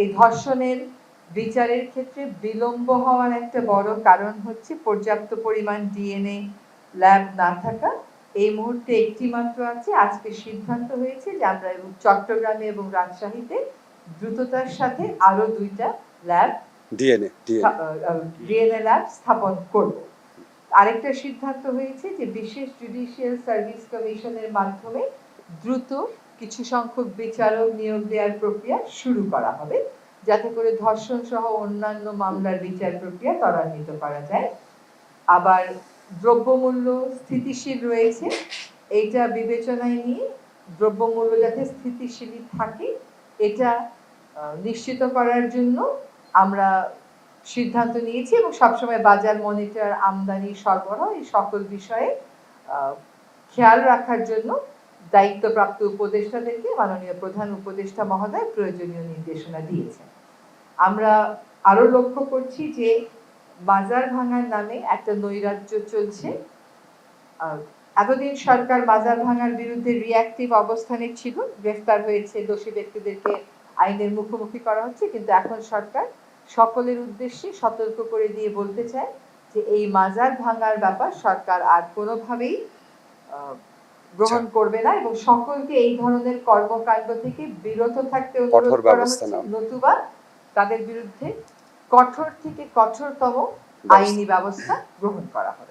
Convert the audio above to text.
এই ধর্ষণের বিচারের ক্ষেত্রে বিলম্ব হওয়ার একটা বড় কারণ হচ্ছে পর্যাপ্ত পরিমাণ ডিএনএ ল্যাব না থাকা। এই মুহূর্তে একটি মাত্র আছে। আজকে সিদ্ধান্ত হয়েছে যে আমরা চট্টগ্রামে এবং রাজশাহীতে দ্রুততার সাথে আরো 2টা ল্যাব ডিএনএ ল্যাব স্থাপন করব। আরেকটা সিদ্ধান্ত হয়েছে যে বিশেষ জুডিশিয়াল সার্ভিস কমিশনের মাধ্যমে দ্রুত কিছু সংখ্যক বিচারক নিয়োগ দেওয়ার প্রক্রিয়া শুরু করা হবে, যাতে করে ধর্ষণ সহ অন্যান্য মামলার বিচার প্রক্রিয়া ত্বরান্বিত করা যায়। আবার দ্রব্যমূল্য স্থিতিশীল রয়েছে, এইটা বিবেচনায় নিয়ে দ্রব্যমূল্য যাতে স্থিতিশীল থাকে এটা নিশ্চিত করার জন্য আমরা সিদ্ধান্ত নিয়েছি এবং সবসময় বাজার মনিটর, আমদানি, সরবরাহ এই সকল বিষয়ে খেয়াল রাখার জন্য দায়িত্বপ্রাপ্ত উপদেষ্টাদেরকে মাননীয় প্রধান উপদেষ্টা মহোদয় প্রয়োজনীয় নির্দেশনা দিয়েছেন। আমরা আরো লক্ষ্য করছি যে বাজার ভাঙার নামে একটা নৈরাজ্য চলছে। এতদিন সরকার বাজার ভাঙার বিরুদ্ধে রিঅ্যাক্টিভ অবস্থানে ছিল, গ্রেফতার হয়েছে, দোষী ব্যক্তিদেরকে আইনের মুখোমুখি করা হচ্ছে, কিন্তু এখন সরকার সকলের উদ্দেশ্যে সতর্ক করে দিয়ে বলতে চায় যে এই বাজার ভাঙার ব্যাপার সরকার আর কোনোভাবেই গ্রহণ করবে না এবং সকলকে এই ধরনের কর্মকাণ্ড থেকে বিরত থাকতে অনুরোধ করা হচ্ছে, নতুবা তাদের বিরুদ্ধে কঠোর থেকে কঠোরতম আইনি ব্যবস্থা গ্রহণ করা হবে।